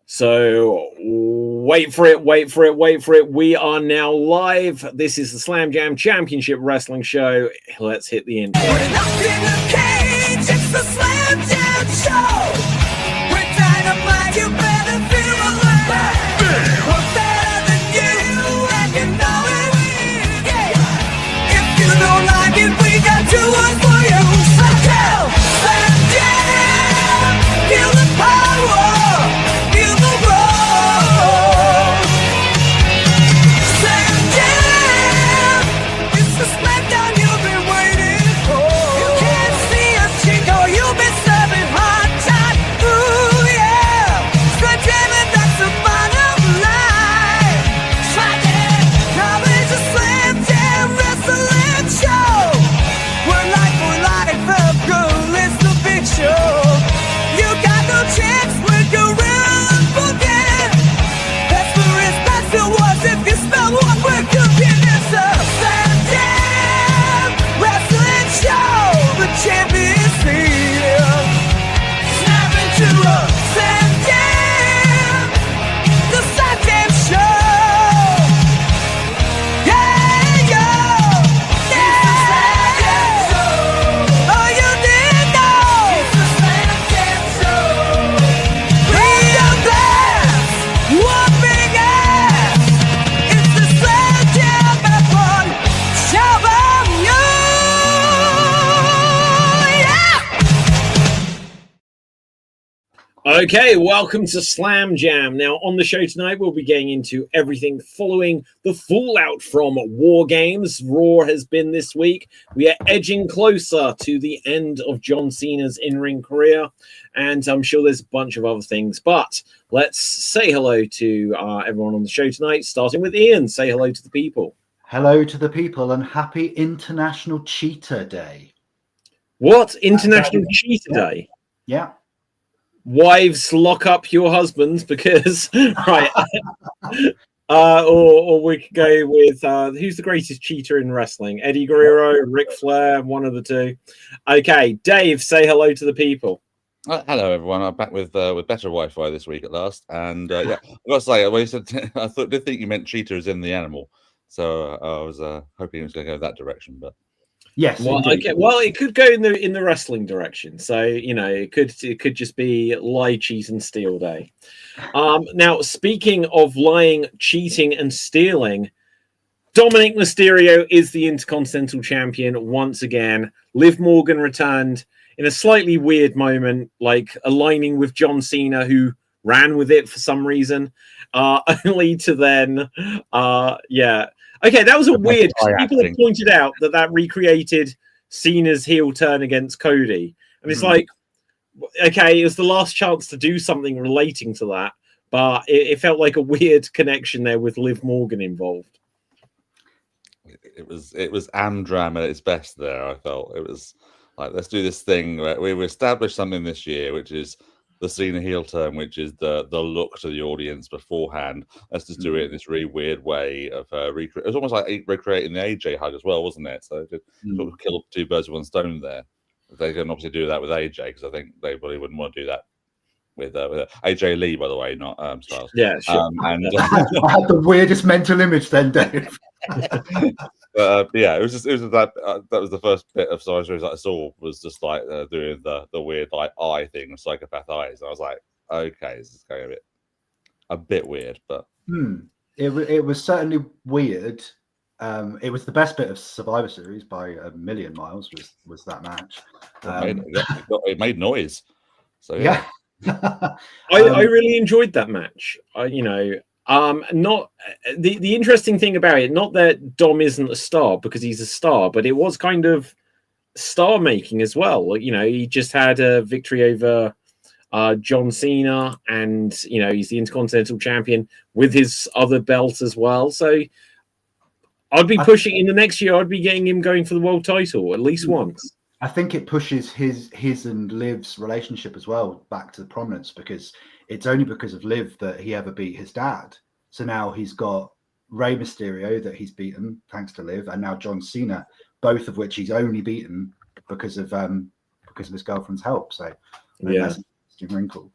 So wait for it. We are now live. This is the Slam Jam Championship Wrestling Show. Let's hit the intro. We're locked in the cage, it's the Slam Jam Show. We're dynamite, you better feel alive. We're better than you, and you know it. Yeah. If you don't like it, we got two words for you. Slam Jam, feel the power. Okay, welcome to Slam Jam. Now, on the show tonight, we'll be getting into everything following the fallout from War Games. Raw has been this week. We are edging closer to the end of John Cena's in-ring career, and I'm sure there's a bunch of other things. But let's say hello to everyone on the show tonight, starting with Ian. Say hello to the people. Hello to the people, and happy International Cheater Day. What? International Cheater Day? Yeah. Wives, lock up your husbands because right. Or we could go with who's the greatest cheater in wrestling? Eddie Guerrero, Ric Flair, one of the two. Okay, Dave, say hello to the people. Hello, everyone. I'm back with better Wi-Fi this week at last, and yeah, I got to say, well, you said, did think you meant cheater as in the animal, so I was hoping it was going to go that direction, but. Yes. Well, okay. Well, it could go in the wrestling direction. So it could just be lie, cheat, and steal day. Now, speaking of lying, cheating, and stealing, Dominic Mysterio is the Intercontinental Champion once again. Liv Morgan returned in a slightly weird moment, like aligning with John Cena, who ran with it for some reason, only to then, yeah. Okay, that was a weird. People have pointed out that recreated Cena's heel turn against Cody, and it's like, okay, it was the last chance to do something relating to that, but it felt like a weird connection there with Liv Morgan involved. It was Amdram at its best. There, I felt it was like, let's do this thing where we've established something this year, which is the Cena heel turn, which is the look to the audience beforehand. Let's just do it in this really weird way of it was almost like recreating the AJ hug as well, wasn't it? So it sort of killed two birds with one stone there. They can obviously do that with AJ, because I think they probably wouldn't want to do that with AJ Lee, by the way, not Styles. Yeah, sure. And I had the weirdest mental image then, Dave. Yeah, it was that was the first bit of Star Series I saw, was just like doing the weird like eye thing with psychopath eyes. And I was like, okay, this is going a bit weird, but it was certainly weird. It was the best bit of Survivor Series by a million miles. Was that match? It made noise. So yeah. I really enjoyed that match. Not the interesting thing about it, not that Dom isn't a star, because he's a star, but it was kind of star making as well. He just had a victory over John Cena, and he's the Intercontinental Champion with his other belt as well. So I'd be pushing in the next year. I'd be getting him going for the world title at least once. I think it pushes his and Liv's relationship as well back to the prominence, because it's only because of Liv that he ever beat his dad. So now he's got Rey Mysterio that he's beaten thanks to Liv, and now John Cena, both of which he's only beaten because of his girlfriend's help. So yeah, that's an interesting wrinkle.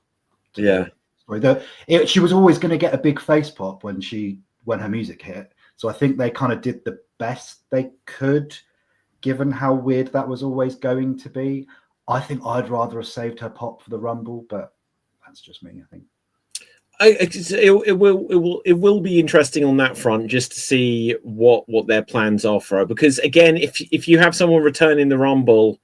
Yeah. She was always going to get a big face pop when her music hit. So I think they kind of did the best they could, given how weird that was always going to be. I think I'd rather have saved her pop for the Rumble, but that's just me, I think. It will be interesting on that front, just to see what their plans are for her. Because again, if you have someone return in the Rumble,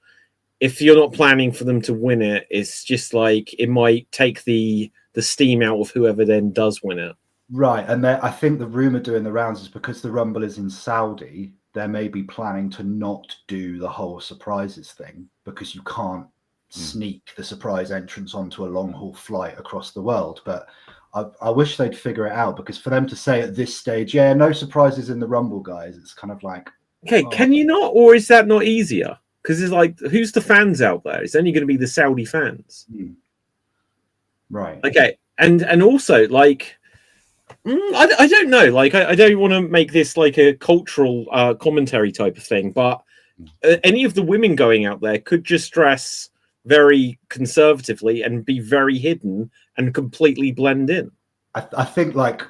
if you're not planning for them to win it, it's just like it might take the steam out of whoever then does win it. Right, and I think the rumor doing the rounds is because the Rumble is in Saudi, they may be planning to not do the whole surprises thing because you can't sneak the surprise entrance onto a long haul flight across the world. But I wish they'd figure it out, because for them to say at this stage, yeah, no surprises in the Rumble, guys, it's kind of like, okay, can you not, or is that not easier? Because it's like, who's the fans out there? It's only going to be the Saudi fans, right? Okay, and also like, I don't know, like I don't want to make this like a cultural commentary type of thing, but any of the women going out there could just dress very conservatively and be very hidden and completely blend in. I think like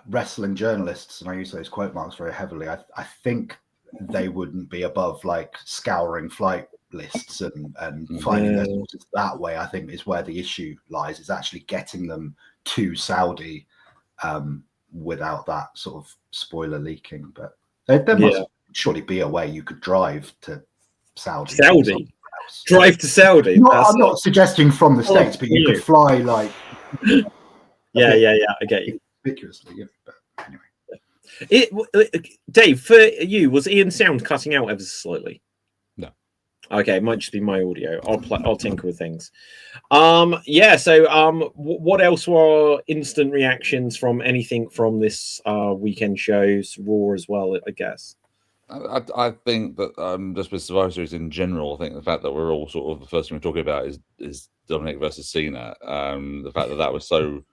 wrestling journalists, and I use those quote marks very heavily, I think they wouldn't be above like scouring flight lists and finding their sources that way. I think is where the issue lies, is actually getting them to Saudi without that sort of spoiler leaking. But there must surely be a way you could drive to Saudi. Drive to Saudi. I'm not suggesting from the States, but you could fly like. Yeah, I get you. Conspicuously, yeah. But anyway. Dave, for you, was Ian's sound cutting out ever so slightly? No. Okay, it might just be my audio. I'll tinker with things. So what else were instant reactions from anything from this weekend shows, Raw as well, I guess? I think that just with Survivor Series in general, I think the fact that we're all sort of the first thing we're talking about is Dominic versus Cena. The fact that was so,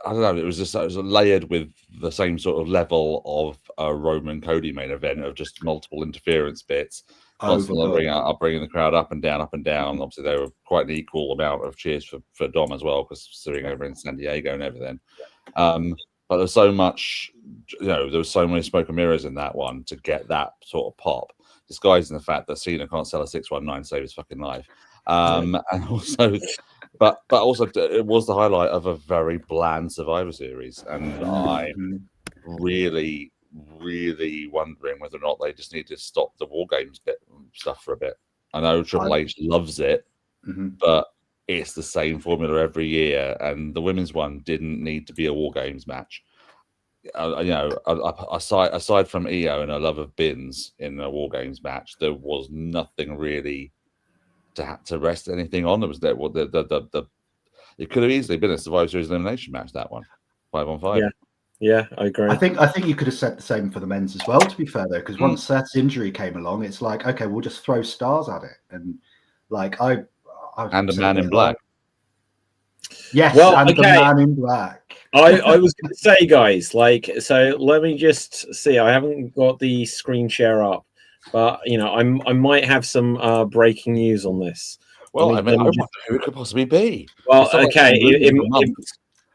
I don't know, it was layered with the same sort of level of a Roman Cody main event of just multiple interference bits, constantly bringing the crowd up and down. Obviously, they were quite an equal amount of cheers for Dom as well, because sitting over in San Diego and everything. But there's so much, there was so many smoke and mirrors in that one to get that sort of pop, disguising the fact that Cena can't sell a 619 save his fucking life. And also, but also it was the highlight of a very bland Survivor Series, and I'm really, really wondering whether or not they just need to stop the War Games stuff for a bit. I know Triple H loves it, but it's the same formula every year, and the women's one didn't need to be a War Games match. Aside from Io and her love of bins in a War Games match, there was nothing really to rest anything on. It was it could have easily been a Survivor Series elimination match, that one, 5-on-5. Yeah, I agree. I think you could have said the same for the men's as well, to be fair, though, because once Seth's injury came along, it's like, okay, we'll just throw stars at it, and like and the Man in Black. Yes, the Man in Black. I was going to say, guys, like, so let me just see. I haven't got the screen share up, but I might have some breaking news on this. Well, I wonder who it could possibly be. Well, okay,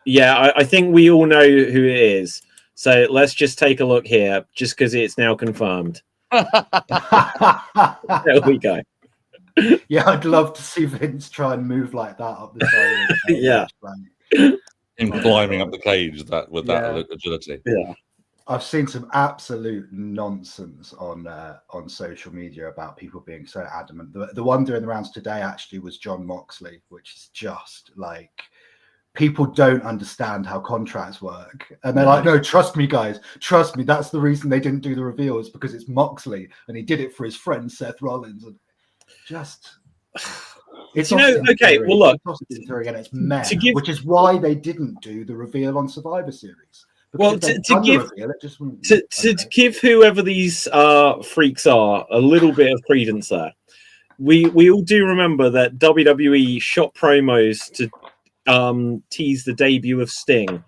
I think we all know who it is. So let's just take a look here, just because it's now confirmed. There we go. Yeah, I'd love to see Vince try and move like that up the side. Yeah. Him climbing up the cage with that agility. Yeah. I've seen some absolute nonsense on social media about people being so adamant. The one doing the rounds today actually was John Moxley, which is just like, people don't understand how contracts work. And they're like, no, trust me, guys. Trust me. That's the reason they didn't do the reveal, is because it's Moxley. And he did it for his friend, Seth Rollins. And just... It's okay, well, look. Again, it's meh, which is why they didn't do the reveal on Survivor Series. Well, to give whoever these freaks are a little bit of credence there, we all do remember that WWE shot promos to tease the debut of Sting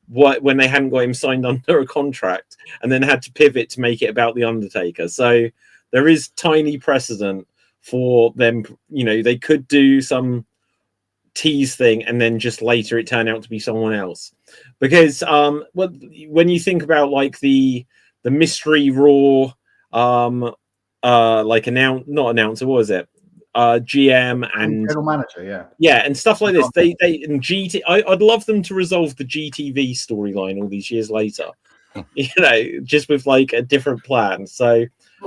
when they hadn't got him signed under a contract, and then had to pivot to make it about The Undertaker. So there is tiny precedent for them. They could do some tease thing, and then just later it turned out to be someone else. Because when you think about like the mystery Raw, like not announcer, what was it? GM and general manager, yeah. Yeah, and stuff like this. They and I'd love them to resolve the GTV storyline all these years later. You know, just with like a different plan. So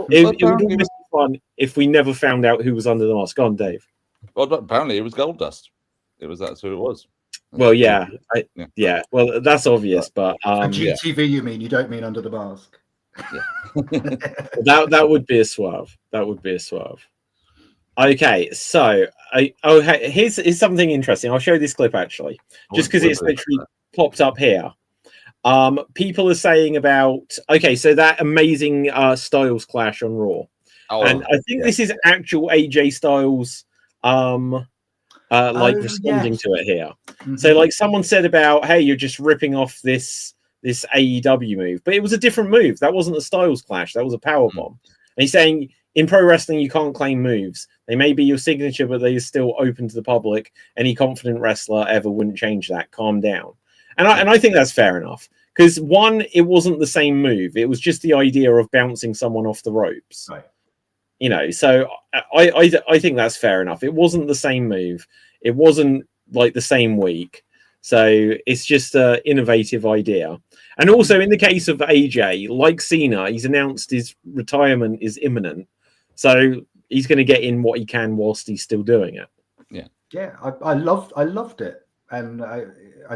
it would almost be fun if we never found out who was under the mask. Go on, Dave. Well, apparently it was Goldust. That's who it was. Well, yeah. Well, that's obvious, but for GTV, you mean? You don't mean Under the Mask? Yeah. that would be a swerve. That would be a swerve. Okay, so here's something interesting. I'll show this clip actually, just because it's literally popped up here. People are saying about so that amazing Styles clash on Raw, and I think this is actual AJ Styles responding to it here. Mm-hmm. So like someone said about, hey, you're just ripping off this AEW move, but it was a different move. That wasn't a Styles clash. That was a powerbomb. And he's saying in pro wrestling you can't claim moves. They may be your signature, but they are still open to the public. Any confident wrestler ever wouldn't change that. Calm down. And I think that's fair enough. Because one, it wasn't the same move. It was just the idea of bouncing someone off the ropes. Right. You know, so I think that's fair enough. It wasn't the same move. It wasn't like the same week. So it's just an innovative idea. And also in the case of AJ, like Cena, he's announced his retirement is imminent. So he's going to get in what he can whilst he's still doing it. Yeah, I loved it. And I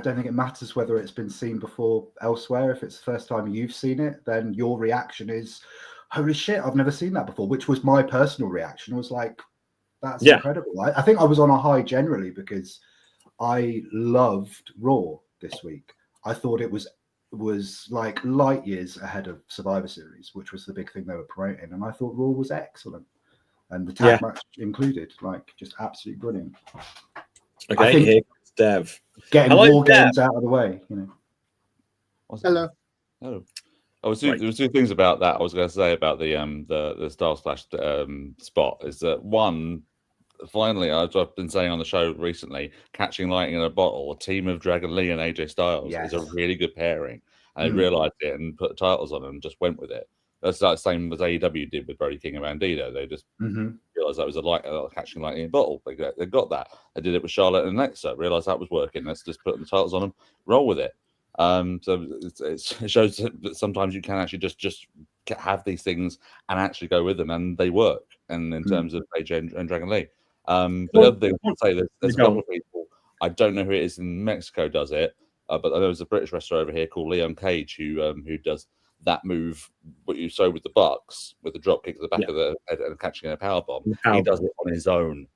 don't think it matters whether it's been seen before elsewhere. If it's the first time you've seen it, then your reaction is, holy shit, I've never seen that before, which was my personal reaction. Was like, that's incredible. I think I was on a high generally because I loved Raw this week. I thought it was like light years ahead of Survivor Series, which was the big thing they were promoting. And I thought Raw was excellent. And the tag match included, like, just absolutely brilliant. Okay, I think here comes Dev. Getting War Games out of the way, you know. Hello. Oh, there was two things about that I was going to say about the Star Splash spot. Is that one? Finally, I've been saying on the show recently, catching lightning in a bottle. A team of Dragon Lee and AJ Styles is a really good pairing. And they realised it and put the titles on and just went with it. That's like the same as AEW did with Brody King and Bandito. They just realised that was a catching lightning in a bottle. They got that. They did it with Charlotte and Alexa. Realised that was working. Let's just put the titles on them, roll with it. So it shows that sometimes you can actually just have these things and actually go with them, and they work. And in terms of AJ and Dragon Lee, but the other thing I want to say, there's a couple of people. I don't know who it is in Mexico does it, but I know there's a British wrestler over here called Leon Cage who does that move, what you saw with the Bucks, with the drop kick to the back of the head and catching a powerbomb. He does it on his own.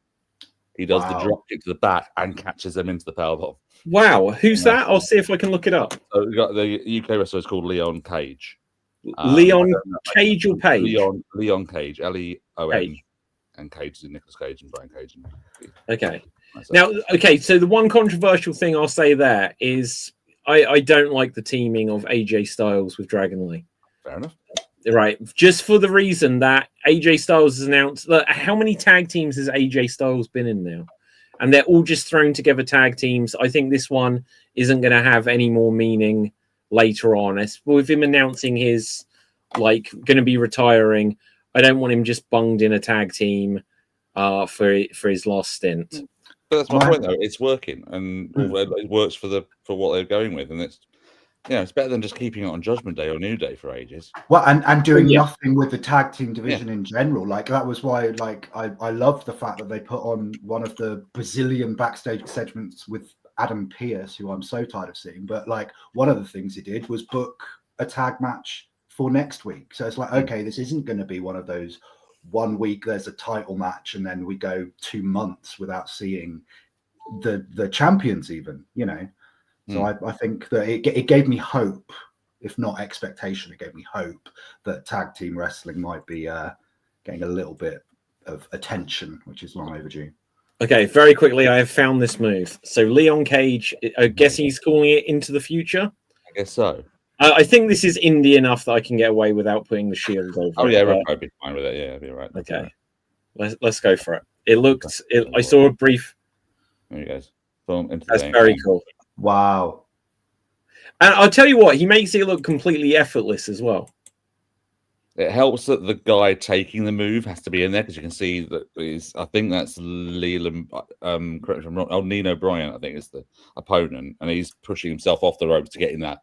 He does the drop kick to the back and catches them into the powerbomb. Wow, who's that? I'll see if I can look it up. So we got the UK wrestler is called Leon Cage. Leon Cage or Page? Leon Cage, Leon, and Cage is Nicolas Cage and Brian Cage. Okay. Now, so the one controversial thing I'll say there is I don't like the teaming of AJ Styles with Dragon Lee. Fair enough. Right. Just for the reason that AJ Styles has announced that how many tag teams has AJ Styles been in now? And they're all just thrown together tag teams. I think this one isn't going to have any more meaning later on. As with him announcing his going to be retiring, I don't want him just bunged in a tag team for his last stint. But that's my point, though. It's working, and it works for what they're going with, and it's it's better than just keeping it on Judgment Day or New Day for ages. Well, and doing nothing with the tag team division in general. Like that was why, I loved the fact that they put on one of the Brazilian backstage segments with Adam Pearce, who I'm so tired of seeing. But one of the things he did was book a tag match for next week. So it's like, okay, this isn't going to be one of those 1 week there's a title match and then we go 2 months without seeing the champions even, So I think that it gave me hope, if not expectation. It gave me hope that tag team wrestling might be getting a little bit of attention, which is long overdue. Okay, very quickly, I have found this move. So Leon Cage, I guess he's calling it Into the Future. I guess so. I think this is indie enough that I can get away without putting the shield over. Oh yeah, I'd be fine with it. Yeah, I'd be right. Okay, let's go for it. It looked. I saw a brief. There you guys. from into That's the very game. cool. Wow. And I'll tell you what, he makes it look completely effortless as well. It helps that the guy taking the move has to be in there because you can see that he's. I think that's Leland. Correct me if I'm wrong. Oh, Nino Bryant, I think is the opponent, and he's pushing himself off the ropes to get in that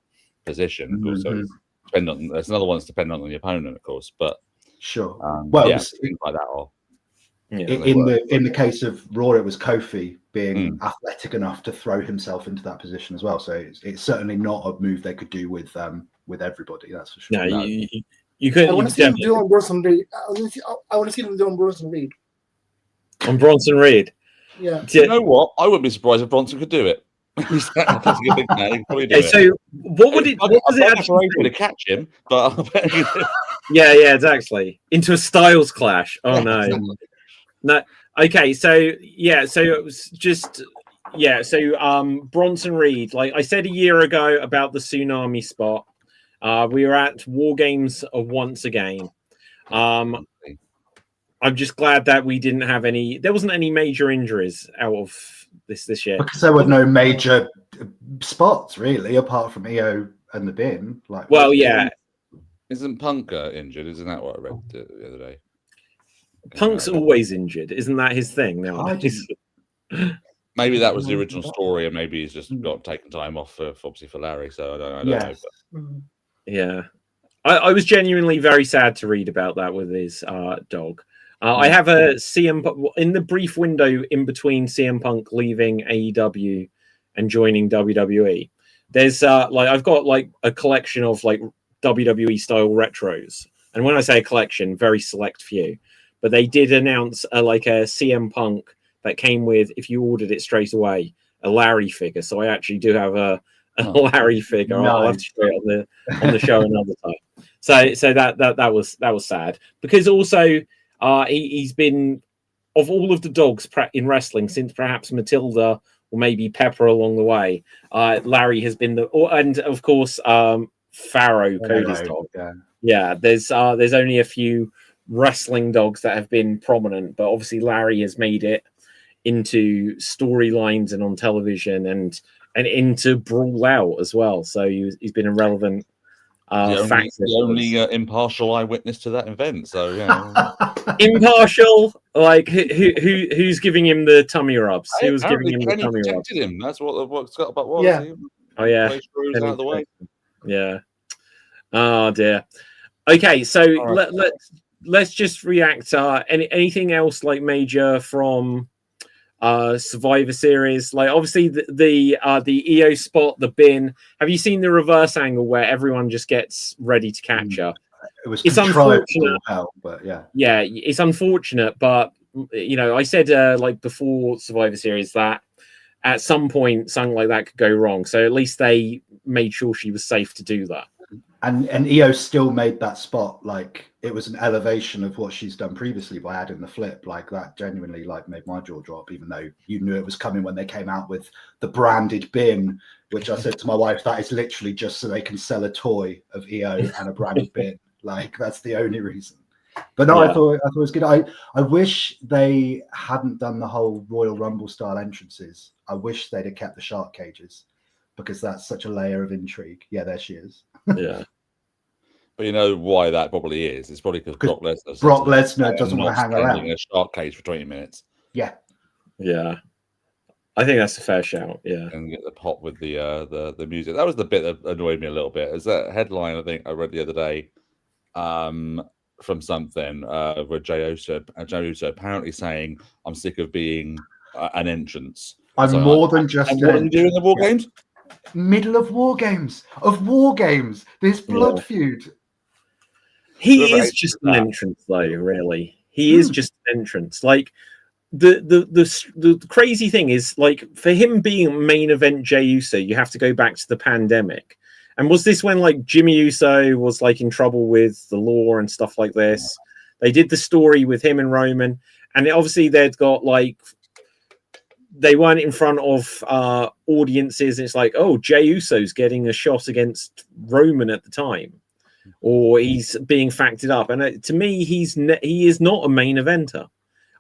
position. Of course, so it's dependent on. There's another one that's dependent on the opponent, of course, but Sure. yeah, things like that are. Yeah. In the case of Raw, it was Kofi being athletic enough to throw himself into that position as well. So it's certainly not a move they could do with everybody. That's for sure. No, you could. I want to see him do on Bronson Reed. I want to see him do on Bronson Reed. On Bronson Reed. Yeah. You know what? I wouldn't be surprised if Bronson could do it. He's a big man. He can probably do it. So what would it? What was it actually to catch him? But I bet he did. Yeah, exactly. Into a Styles clash. Oh Yeah, no, exactly. no. Okay, so it was just Bronson Reed. Like I said a year ago about the tsunami spot, we were at War Games once again. I'm just glad that we didn't have any. There wasn't any major injuries out of this year because there were no major spots really, apart from EO and the bin. Like, well, yeah. Isn't Punk injured? Isn't that what I read the other day? Punk's always injured, isn't that his thing now? Maybe that was the original story, and maybe he's just got taken time off obviously for Larry. So I don't know. But... Yeah, I was genuinely very sad to read about that with his dog. I have a CM in the brief window in between CM Punk leaving AEW and joining WWE. There's I've got like a collection of like WWE style retros, and when I say a collection, very select few. But they did announce a CM Punk that came with, if you ordered it straight away, a Larry figure. So I actually do have a Larry figure. Nice. I'll have to show it on the show another time. So that was sad because also he's been, of all of the dogs in wrestling since perhaps Matilda or maybe Pepper along the way, Larry has been and of course Pharaoh, Cody's dog. Yeah, there's only a few wrestling dogs that have been prominent, but obviously Larry has made it into storylines and on television and into Brawl Out as well. So he's been a relevant factor. The only impartial eyewitness to that event. So yeah, impartial. Like who's giving him the tummy rubs? Who was giving him the tummy rubs? Him. That's what Scott about was. Yeah. Oh yeah. Out of the way. Yeah. Oh dear. Okay, so let's just react. Anything else like major from Survivor Series? Like obviously the EO spot, the bin. Have you seen the reverse angle where everyone just gets ready to catch her? It's unfortunate, but yeah, it's unfortunate. But I said like before Survivor Series that at some point something like that could go wrong. So at least they made sure she was safe to do that. And EO still made that spot like it was an elevation of what she's done previously by adding the flip. Like that genuinely like made my jaw drop, even though you knew it was coming when they came out with the branded bin, which I said to my wife, that is literally just so they can sell a toy of EO and a branded bin. Like that's the only reason. But no, yeah. I thought it was good. I wish they hadn't done the whole Royal Rumble style entrances. I wish they'd have kept the shark cages because that's such a layer of intrigue. Yeah, there she is. Yeah. But you know why that probably is? It's probably because Brock Lesnar doesn't want to hang around in a shark cage for 20 minutes. Yeah. Yeah. I think that's a fair shout. Yeah. And get the pop with the music. That was the bit that annoyed me a little bit. Is that headline I think I read the other day from something where Jey Uso apparently saying, I'm sick of being an entrance. I'm so more than just and what are you doing in the War Games? Middle of War Games. This blood feud. He is just an entrance, though. Really, he is just an entrance. Like the crazy thing is, like for him being main event Jey Uso, you have to go back to the pandemic. And was this when like Jimmy Uso was like in trouble with the law and stuff like this? They did the story with him and Roman, and obviously they'd got like. They weren't in front of audiences. It's like, oh, Jey Uso's getting a shot against Roman at the time, or he's being factored up. And to me, he is not a main eventer.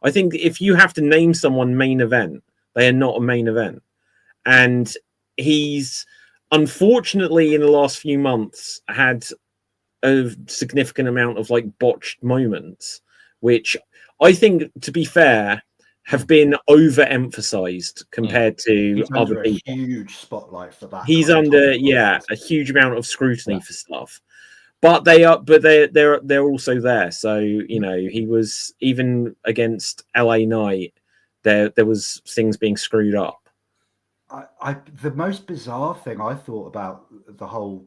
I think if you have to name someone main event, they are not a main event. and he's unfortunately in the last few months had a significant amount of like botched moments, which I think, to be fair, have been overemphasized compared to He's other under a people. huge spotlight for that. He's kind of under topic. a huge amount of scrutiny for stuff. But they're also there. So, you know, he was, even against LA Knight, there was things being screwed up. The most bizarre thing I thought about the whole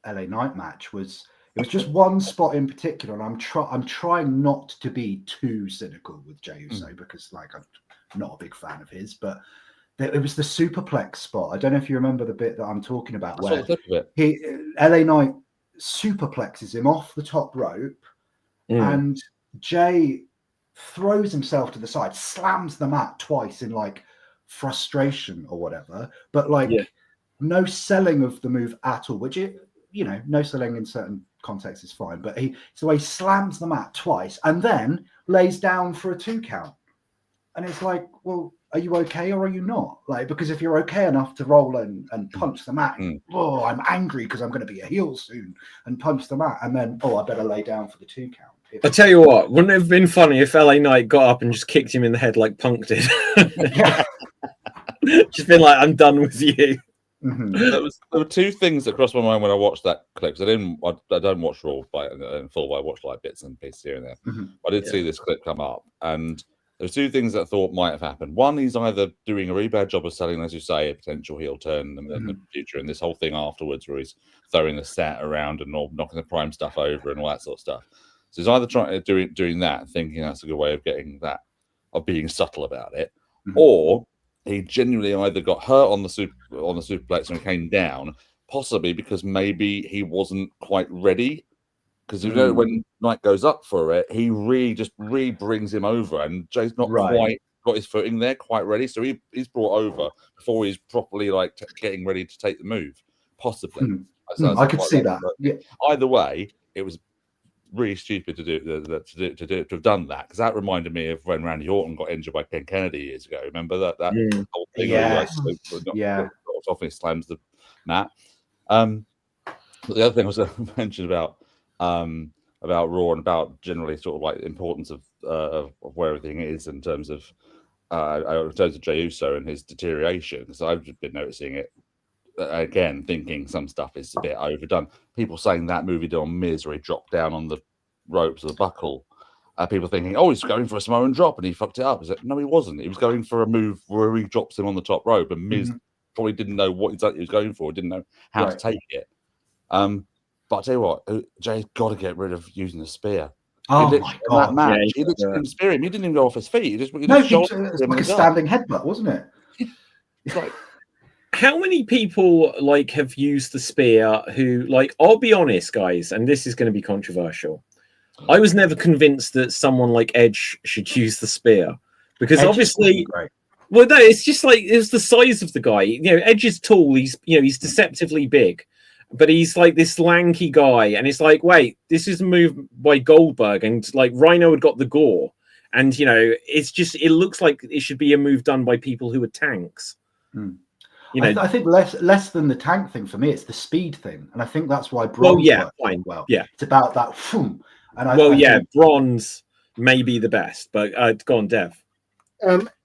LA Knight match was it was just one spot in particular, and I'm trying not to be too cynical with Jey Uso because, like, I'm not a big fan of his, but it was the superplex spot. I don't know if you remember the bit that I'm talking about, where LA Knight superplexes him off the top rope, and Jey throws himself to the side, slams the mat twice in like frustration or whatever, but like no selling of the move at all, which no selling in certain contexts is fine, but he slams the mat twice and then lays down for a 2 count, and it's like, well, are you okay or are you not? Like, because if you're okay enough to roll and punch the mat, oh, I'm angry because I'm going to be a heel soon, and punch the mat, and then, oh, I better lay down for the 2 count. I tell you what, wouldn't it have been funny if LA Knight got up and just kicked him in the head like Punk did? Just been like, I'm done with you. There were 2 things that crossed my mind when I watched that clip. Because I don't watch Raw in full, but I watched like bits and pieces here and there. I did see this clip come up, and there's 2 things that I thought might have happened. One, he's either doing a really bad job of selling, as you say, a potential heel turn in the future, and this whole thing afterwards where he's throwing the set around and knocking the Prime stuff over and all that sort of stuff. So he's either trying to doing that, thinking that's a good way of getting that, of being subtle about it, or he genuinely either got hurt on the superplex and came down, possibly because maybe he wasn't quite ready. Because when Knight goes up for it, he just brings him over, and Jay's not quite got his footing there, quite ready. So he's brought over before he's properly like getting ready to take the move, possibly. I could see that. Either way, it was really stupid to have done that, because that reminded me of when Randy Orton got injured by Ken Kennedy years ago. Remember that whole thing? Often he slams the mat. But the other thing I was going to mention about Raw and about generally sort of like the importance of where everything is in terms of Jey Uso and his deterioration, because I've just been noticing it again, thinking some stuff is a bit overdone. People saying that movie did on Miz where he dropped down on the ropes of the buckle. People thinking, oh, he's going for a Samoan drop and he fucked it up. Is it? No, he wasn't. He was going for a move where he drops him on the top rope, and Miz probably didn't know what exactly he was going for, didn't know how to take it. But I'll tell you what, Jay's got to get rid of using the spear. Oh my god! He literally spear him. He didn't even go off his feet. It was like a standing headbutt, wasn't it? It's like, how many people like have used the spear who, like, I'll be honest, guys, and this is going to be controversial. I was never convinced that someone like Edge should use the spear, because obviously, well, no, it's just like, it's the size of the guy. You know, Edge is tall. He's deceptively big, but he's like this lanky guy, and it's like, wait, this is a move by Goldberg, and like Rhino had got the gore, and it looks like it should be a move done by people who are tanks. I think less than the tank thing for me, it's the speed thing, and I think that's why Bronze worked well. Yeah, it's about that. And Bronze may be the best, but go on, Dev.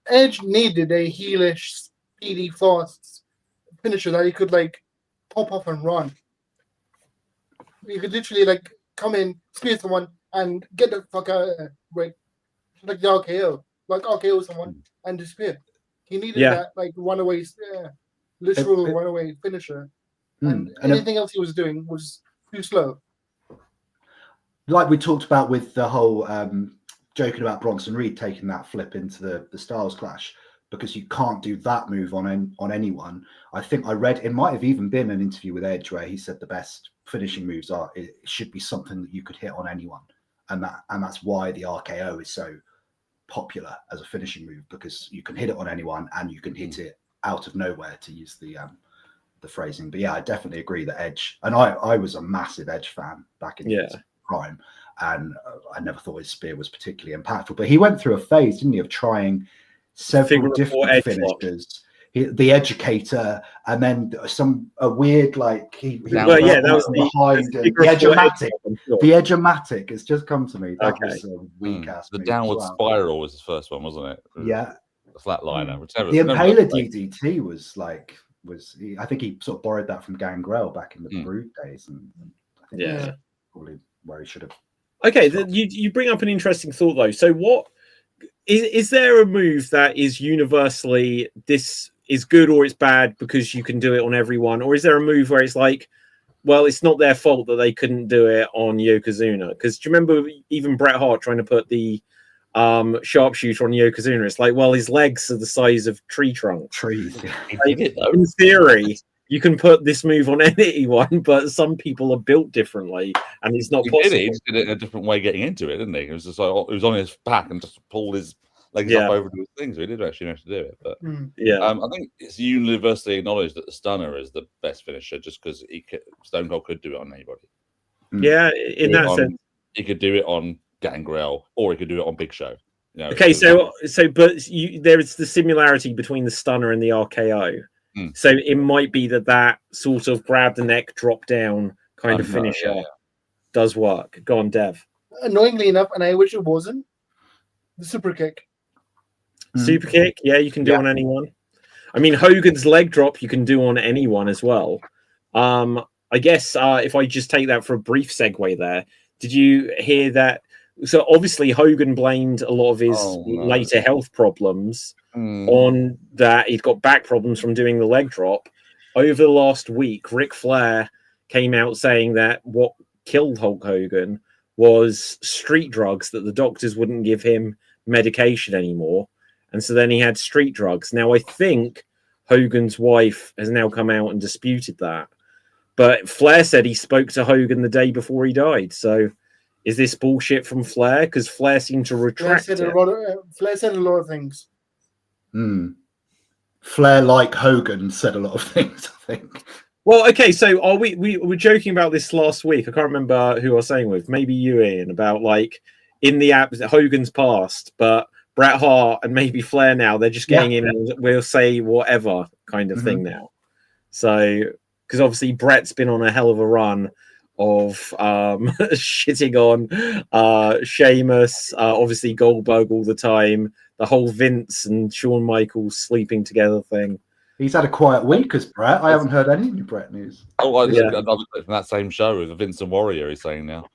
Edge needed a heelish, speedy, fast finisher that he could like pop up and run. You could literally like come in, spear someone, and get the fuck out of there. Like the RKO, RKO someone and disappear. He needed that like runaway, literal runaway finisher, and anything else he was doing was too slow. Like we talked about with the whole joking about Bronson Reed taking that flip into the Styles Clash, because you can't do that move on anyone. I think I read, it might have even been an interview with Edge where he said the best finishing moves it should be something that you could hit on anyone, and that's why the RKO is so popular as a finishing move, because you can hit it on anyone and you can hit it out of nowhere, to use the phrasing. But yeah, I definitely agree that Edge, and I was a massive Edge fan back in his prime, and I never thought his spear was particularly impactful, but he went through a phase, didn't he, of trying several different finishers. the educator, and then a weird like he Well, yeah, that was behind the the edge-o-matic. sure. The edge-o-matic has just come to me. That Okay. was a weak ass. The move downward as well. spiral was his first one, wasn't it? Yeah. The flatliner. Which never, The never Impaler played. DDT I think he sort of borrowed that from Gangrel back in the Brood days, and I think Yeah. that's probably where he should have. Okay, you bring up an interesting thought though. So what is there a move that is universally this is good or it's bad because you can do it on everyone, or is there a move where it's like, well, it's not their fault that they couldn't do it on Yokozuna? Because do you remember even Bret Hart trying to put the sharpshooter on Yokozuna? It's like, well, his legs are the size of tree trunks. Trees. Like, in theory, you can put this move on anyone, but some people are built differently, and it's not possible. He just did it in a different way getting into it, didn't he? It was just like it was on his back and just pulled his legs up over to his things. So he did actually know how to do it. But I think it's universally acknowledged that the stunner is the best finisher, just because Stone Cold could do it on anybody. Yeah, in that sense, he could do it on Gangrel, or he could do it on Big Show. You know, okay, but there is the similarity between the stunner and the RKO. So it might be that sort of grab the neck, drop down kind of finisher does work. Go on, Dev. Annoyingly enough, and I wish it wasn't, the super kick. Super kick, yeah, you can do on anyone. I mean, Hogan's leg drop you can do on anyone as well. I guess if I just take that for a brief segue there, did you hear that? So obviously Hogan blamed a lot of his later health problems on that. He'd got back problems from doing the leg drop. Over the last week, Ric Flair came out saying that what killed Hulk Hogan was street drugs, that the doctors wouldn't give him medication anymore. And so then he had street drugs. Now, I think Hogan's wife has now come out and disputed that. But Flair said he spoke to Hogan the day before he died. So is this bullshit from Flair? Because Flair seemed to retract it. Flair said a lot of things. Flair, like Hogan, said a lot of things, I think. Well, okay, so we were joking about this last week. I can't remember who I was saying with. Maybe you, Ian, about like in the app, Hogan's past, but Bret Hart and maybe Flair now, they're just getting in and we'll say whatever kind of thing now. So, because obviously Bret's been on a hell of a run of shitting on Sheamus, obviously Goldberg all the time, the whole Vince and Shawn Michaels sleeping together thing. He's had a quiet week as Bret. I haven't heard any new Bret news. Oh, I just got another clip from that same show with Vince and Warrior, he's saying now.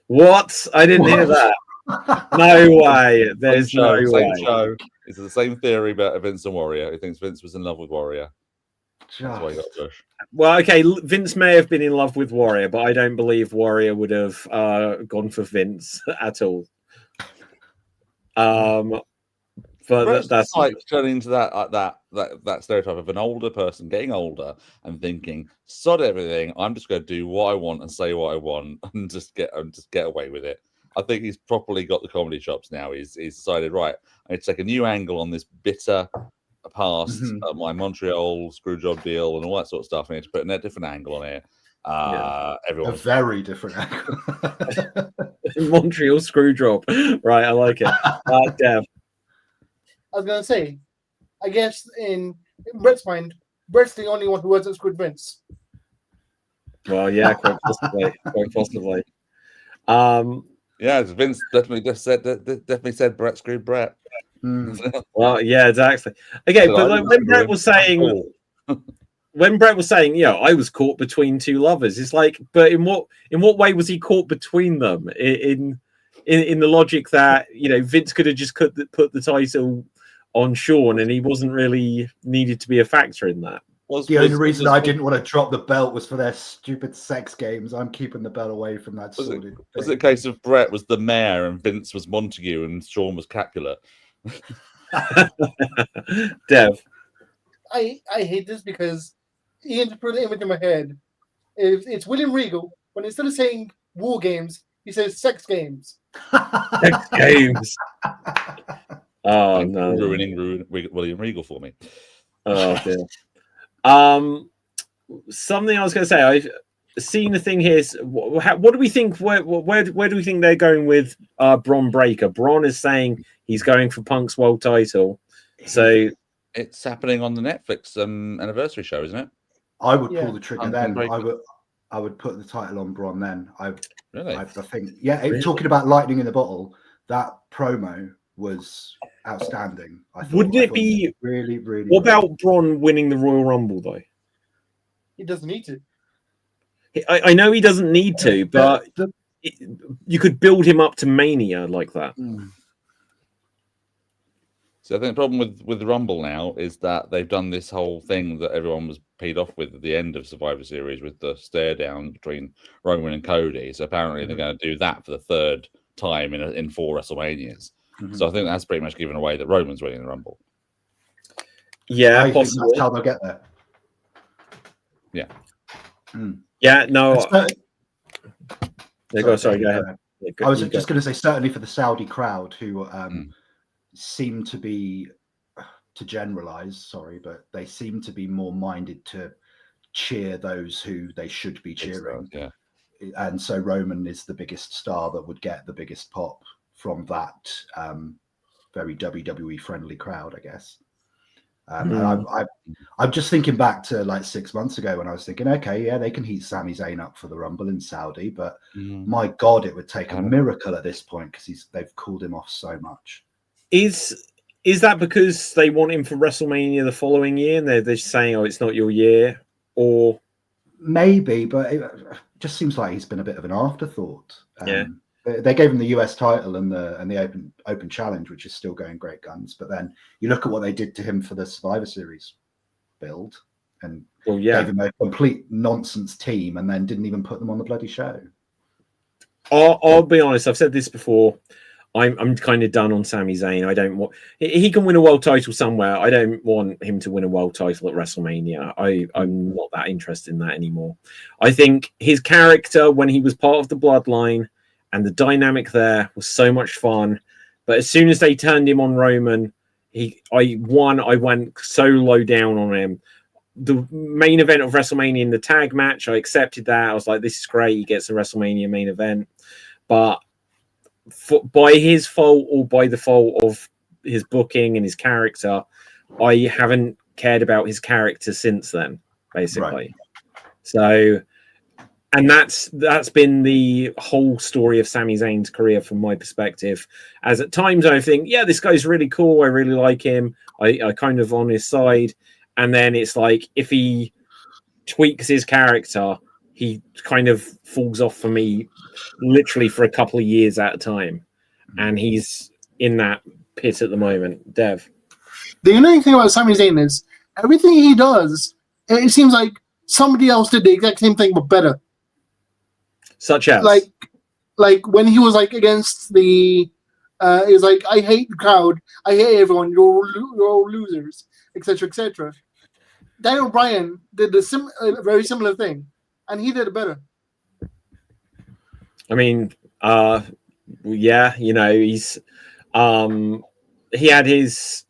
What? I didn't hear that. No way. There's no way. Show. It's the same theory about Vince and Warrior. He thinks Vince was in love with Warrior. That's why he got pushed. Well, okay, Vince may have been in love with Warrior, but I don't believe Warrior would have gone for Vince at all. But that's like turning into that stereotype of an older person getting older and thinking, sod everything, I'm just going to do what I want and say what I want and just get away with it. I think he's properly got the comedy chops now. He's decided, right, I need to take a new angle on this bitter past, my Montreal screw job deal and all that sort of stuff. I need to put a different angle on it. Everyone, a very different angle. Montreal screw job, right? I like it. Dev. I was gonna say, I guess in Bret's mind, Bret's the only one who hasn't screwed Vince. Well, yeah, quite possibly. Yeah, Vince definitely said Bret screwed Bret. Well, yeah, exactly. Okay, so but when Bret was saying, I was caught between two lovers, it's like, but in what way was he caught between them? In the logic that Vince could have just put the title on Shawn, and he wasn't really needed to be a factor in that. The only reason I didn't want to drop the belt was for their stupid sex games. I'm keeping the belt away from that. Was it a case of Bret was the mayor and Vince was Montague and Shawn was Capulet? Dev. I hate this because Ian just put an image in my head. It's William Regal, but instead of saying war games, he says sex games. Sex games. Oh no! Ruining William Regal for me. Oh dear. Something I was going to say. I've seen the thing here. What do we think? Where do we think they're going with Bron Breakker? Bron is saying he's going for Punk's world title. So It's happening on the Netflix anniversary show, isn't it? I would Yeah. pull the trigger I'm then. grateful. I would put the title on Braun then. Really? I think, yeah. Really? Talking about lightning in the bottle, that promo was outstanding. Wouldn't I it thought be? really, really? What great. about Braun winning the Royal Rumble though? He doesn't need to. I know he doesn't need to, but you could build him up to Mania like that. So I think the problem with the Rumble now is that they've done this whole thing that everyone was paid off with at the end of Survivor Series with the stare down between Roman and Cody. So apparently they're going to do that for the third time in 4 WrestleManias. So I think that's pretty much given away that Roman's winning the Rumble. Yeah, I think possibly. that's how they'll get there. Yeah. Yeah, no. Go Sorry, ahead. Yeah, I was just going to say, certainly for the Saudi crowd who seem to be, to generalize, sorry, but they seem to be more minded to cheer those who they should be cheering. Yeah. And so Roman is the biggest star that would get the biggest pop from that very WWE friendly crowd, I guess. And I'm just thinking back to like 6 months ago when I was thinking, okay, yeah, they can heat Sami Zayn up for the Rumble in Saudi, but my God, it would take a miracle at this point because they've cooled him off so much. Is that because they want him for WrestleMania the following year and they're just saying, oh, it's not your year? Or maybe, but it just seems like he's been a bit of an afterthought. Yeah. They gave him the US title and the open challenge, which is still going great guns. But then you look at what they did to him for the Survivor Series build, and gave him a complete nonsense team, and then didn't even put them on the bloody show. I'll be honest. I've said this before. I'm kind of done on Sami Zayn. I don't want. He can win a world title somewhere. I don't want him to win a world title at WrestleMania. I'm not that interested in that anymore. I think his character when he was part of the Bloodline and the dynamic there was so much fun. But as soon as they turned him on Roman, I went so low down on him. The main event of WrestleMania in the tag match, I accepted that. I was like, this is great. He gets a WrestleMania main event. But by his fault or by the fault of his booking and his character, I haven't cared about his character since then, basically. Right. So, and that's been the whole story of Sami Zayn's career from my perspective. As at times I think, yeah, this guy's really cool. I really like him. I kind of on his side. And then it's like, if he tweaks his character, he kind of falls off for me literally for a couple of years at a time. And he's in that pit at the moment. Dev. The annoying thing about Sami Zayn is everything he does, it seems like somebody else did the exact same thing but better. Such as? Like when he was like against the he was like, I hate the crowd, I hate everyone, you're all losers, etc., etc. Daniel Bryan did a very similar thing, and he did it better. I mean, yeah, you know, he's he had his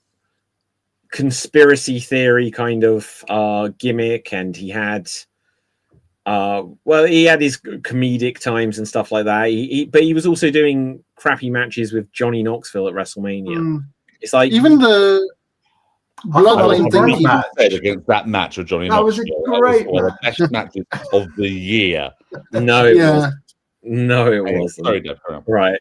conspiracy theory kind of gimmick, and he had he had his comedic times and stuff like that. But he was also doing crappy matches with Johnny Knoxville at WrestleMania. It's like even the Bloodline thing match against that match with Johnny Knoxville. That was a great one of the best matches of the year. No, it wasn't. No, it wasn't. Sorry, Deb, right.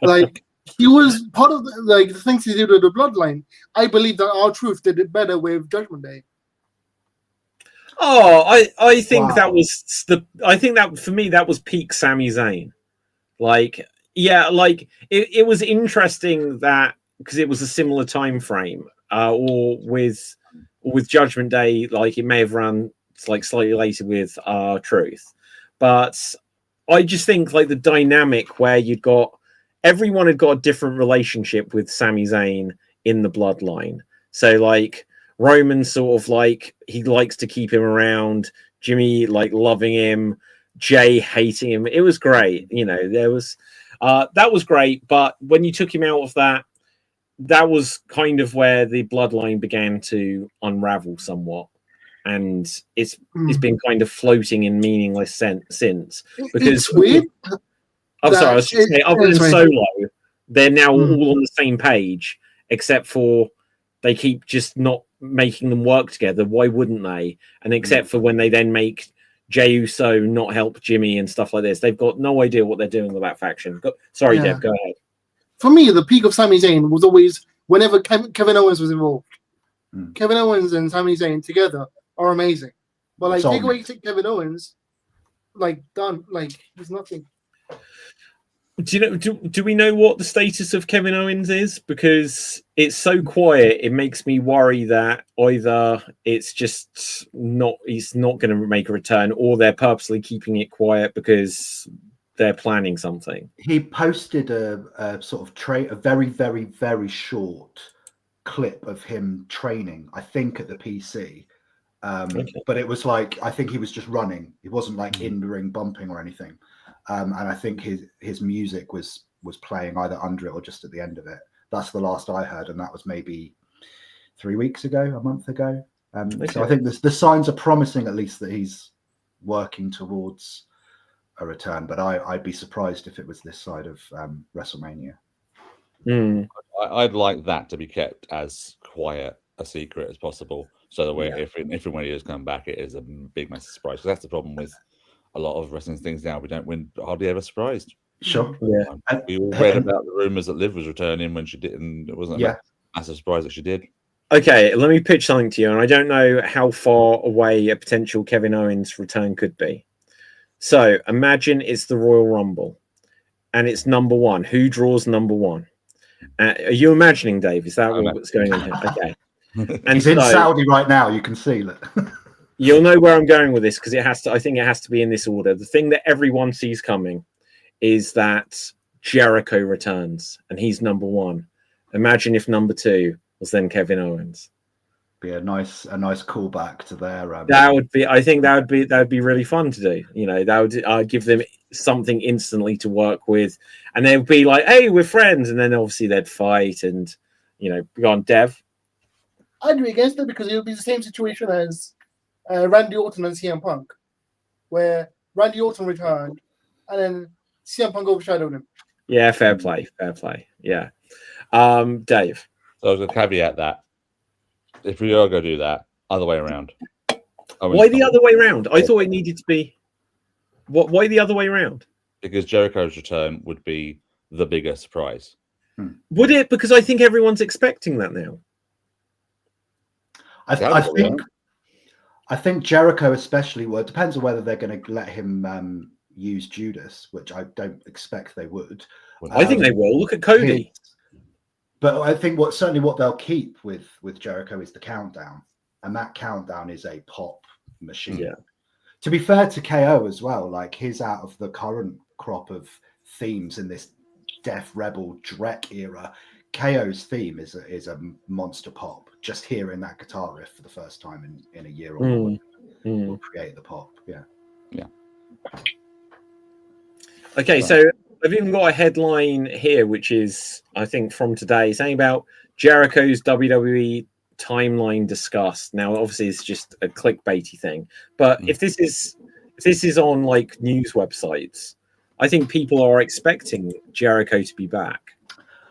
Like he was part of the things he did with the Bloodline. I believe that R-Truth did it better with Judgment Day. Oh, I think that was I think that for me that was peak Sami Zayn. Like, yeah, like it was interesting that because it was a similar time frame, or with Judgment Day, like it may have run like slightly later with Truth, but I just think like the dynamic where you'd got everyone had got a different relationship with Sami Zayn in the Bloodline. So like Roman sort of like he likes to keep him around, Jimmy like loving him, Jay hating him. It was great, you know. There was that was great, but when you took him out of that, that was kind of where the Bloodline began to unravel somewhat. And it's been kind of floating in meaningless since. Because it's weird. I'm sorry, I was just saying, other than Solo, they're now all on the same page, except for they keep just not making them work together. Why wouldn't they? And except for when they then make Jey Uso not help Jimmy and stuff like this, they've got no idea what they're doing with that faction. Sorry, Yeah. Deb, go ahead. For me, the peak of Sami Zayn was always whenever Kevin Owens was involved. Kevin Owens and Sami Zayn together are amazing. But like, take away Kevin Owens, like done. Like, there's nothing. Do you know? Do we know what the status of Kevin Owens is? Because it's so quiet, it makes me worry that either it's just not, he's not going to make a return, or they're purposely keeping it quiet because they're planning something. He posted a sort of a very, very, very short clip of him training, I think at the PC. But it was like, I think he was just running. It wasn't like in the ring bumping or anything. And I think his music was playing either under it or just at the end of it. That's the last I heard, and that was maybe 3 weeks ago, a month ago. So I think the signs are promising, at least, that he's working towards a return. But I'd be surprised if it was this side of WrestleMania. I'd like that to be kept as quiet a secret as possible, so that if and when he does come back, it is a big massive surprise. Because that's the problem with a lot of wrestling things now. We don't win hardly ever surprised. Sure. Yeah. We all read about the rumors that Liv was returning when she didn't. It wasn't a massive surprise that she did. Okay, let me pitch something to you, and I don't know how far away a potential Kevin Owens return could be. So imagine it's the Royal Rumble, and it's number one. Who draws number one? Are you imagining, Dave? Is that what's going on here? Okay. And he's in Saudi right now. You can see it. You'll know where I'm going with this, because it has to. I think it has to be in this order. The thing that everyone sees coming is that Jericho returns, and he's number one. Imagine if number two was then Kevin Owens. Be a nice callback to their. That would be. I think that would be really fun to do. You know, that would give them something instantly to work with, and they'd be like, "Hey, we're friends," and then obviously they'd fight, and go on, Dev. I'd be against it because it would be the same situation as Randy Orton and CM Punk, where Randy Orton returned, and then CM Punk overshadowed him. Yeah, fair play. Yeah, Dave. So I was going to caveat that if we are going to do that, other way around. Why the other way around? I thought it needed to be. Why the other way around? Because Jericho's return would be the bigger surprise. Would it? Because I think everyone's expecting that now. I think Jericho especially. Well, it depends on whether they're going to let him use Judas, which I don't expect they would. I think they will. Look at Cody. But I think what they'll keep with Jericho is the countdown, and that countdown is a pop machine. Yeah. To be fair to KO as well, like he's out of the current crop of themes in this Death Rebel Drek era. KO's theme is a monster pop. Just hearing that guitar riff for the first time in a year or more will create the pop. Yeah. Okay, so I've even got a headline here, which is, I think, from today, saying about Jericho's WWE timeline discussed. Now, obviously, it's just a clickbaity thing, but if this is on like news websites, I think people are expecting Jericho to be back.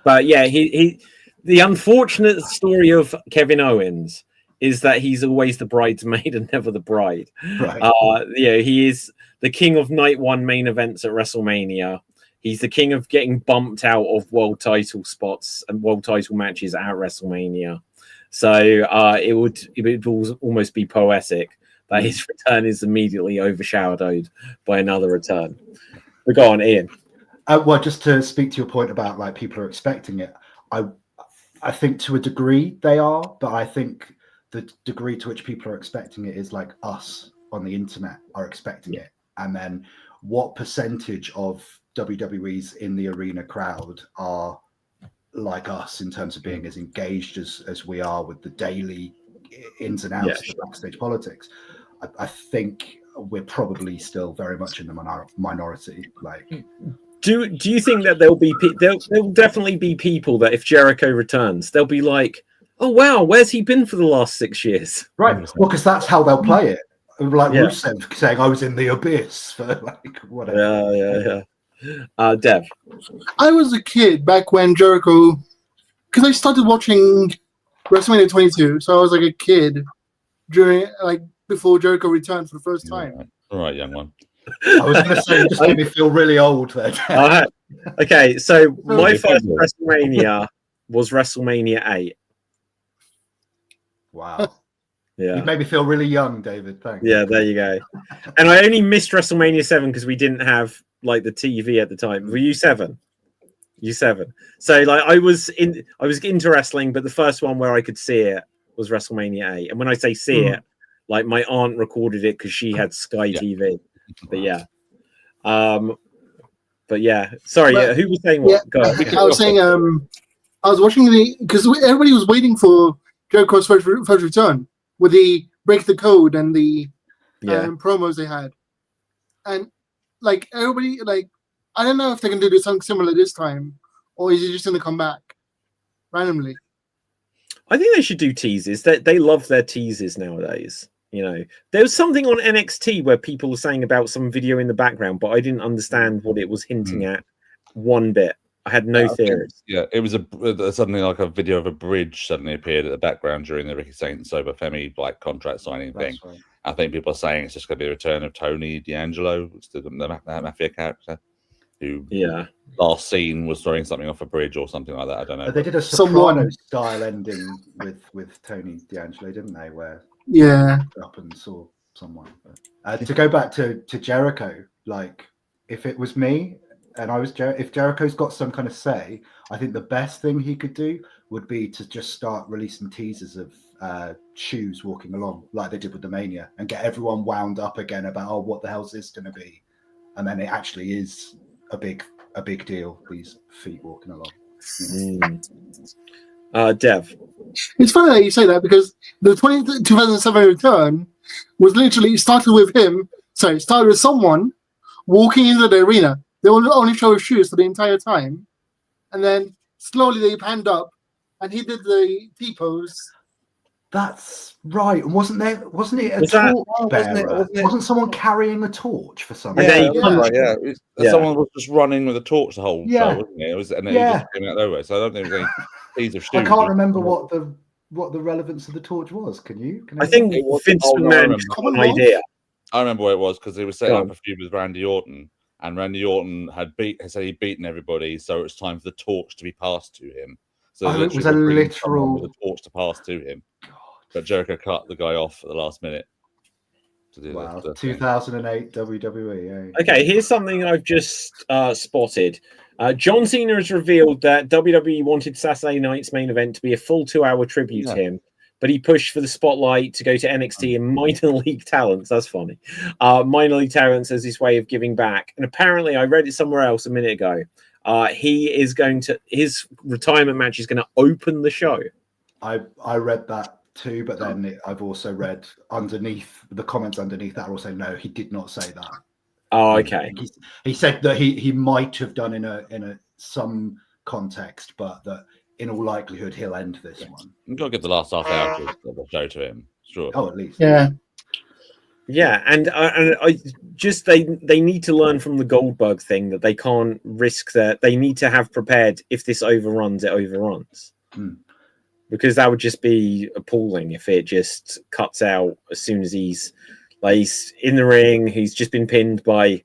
But yeah, the unfortunate story of Kevin Owens is that he's always the bridesmaid and never the bride. Right. He is the king of night one main events at WrestleMania. He's the king of getting bumped out of world title spots and world title matches at WrestleMania. So it would almost be poetic that his return is immediately overshadowed by another return. But go on, Ian. Well, just to speak to your point about like people are expecting it, I think to a degree they are, but I think the degree to which people are expecting it is like us on the internet are expecting it. And then what percentage of WWE's in the arena crowd are like us in terms of being as engaged as we are with the daily ins and outs of the backstage politics? I think we're probably still very much in the minority. Like, do you think that there'll definitely be people that if Jericho returns, they'll be like, oh wow, where's he been for the last 6 years? Right. Well, because that's how they'll play it. Like Rusev saying, I was in the abyss for like whatever. Yeah. Dev. I was a kid back when Jericho, because I started watching WrestleMania 22. So I was like a kid before Jericho returned for the first time. All right, young one. I was going to say, you just made me feel really old there. Okay, so my Yeah, first good. WrestleMania was WrestleMania 8. Wow. Yeah. You made me feel really young, David. Thanks. Yeah, there you go. And I only missed WrestleMania 7 because we didn't have like the TV at the time. Were you 7? You 7. So like I was into wrestling, but the first one where I could see it was WrestleMania 8. And when I say see it, like my aunt recorded it because she had Sky TV. But yeah. But yeah. Sorry, who was saying what? Go ahead. I was saying I was watching because everybody was waiting for Jericho's first return with the break the code and the promos they had, and like everybody, like I don't know if they're gonna do something similar this time, or is it just gonna come back randomly? I think they should do teases. They love their teases nowadays. You know, there was something on NXT where people were saying about some video in the background, but I didn't understand what it was hinting at one bit. I had no theories. Yeah, it was suddenly like a video of a bridge suddenly appeared at the background during the Ricky Saint and Sober Femi like contract signing thing. Right. I think people are saying it's just going to be a return of Tony D'Angelo, the Mafia character, who last scene was throwing something off a bridge or something like that. I don't know. They did a Sopranos style ending with Tony D'Angelo, didn't they? Where up and saw someone. But, to go back to Jericho, like if it was me and I was if Jericho's got some kind of say, I think the best thing he could do would be to just start releasing teasers of shoes walking along like they did with the Mania and get everyone wound up again about what the hell's this going to be, and then it actually is a big deal. These feet walking along. Dev. It's funny that you say that because the 2007 return was literally started with someone walking into the arena. They will only show his shoes for the entire time, and then slowly they panned up, and he did the T-pose. That's right. Wasn't it a torch bearer? Wasn't someone carrying a torch for something? Someone was just running with a torch the whole show, wasn't it? It just came out nowhere. So I don't think there was any piece of shoes. I can't remember what the relevance of the torch was. Can you? I think Vince McMahon had an idea. I remember what it was because he was setting up a feud with Randy Orton, and Randy Orton had said he'd beaten everybody, so it was time for the torch to be passed to him. So it was a literal with a torch to pass to him. But Jericho cut the guy off at the last minute. To do the 2008 WWE. Okay, here's something I've just spotted. John Cena has revealed that WWE wanted Saturday night's main event to be a full 2-hour tribute to him, but he pushed for the spotlight to go to NXT and minor league talents. That's funny. Minor league talents as his way of giving back. And apparently, I read it somewhere else a minute ago. His retirement match is going to open the show. I read that too, but then I've also read underneath the comments underneath that also no, he did not say that. Oh, okay. He said that he might have done in a some context, but that in all likelihood he'll end this one. You've got to give the last half hour of the show to him. Sure. Oh, at least. Yeah, and I just they need to learn from the Goldberg thing that they can't risk that. They need to have prepared if this overruns, it overruns. Because that would just be appalling if it just cuts out as soon as he's in the ring. He's just been pinned by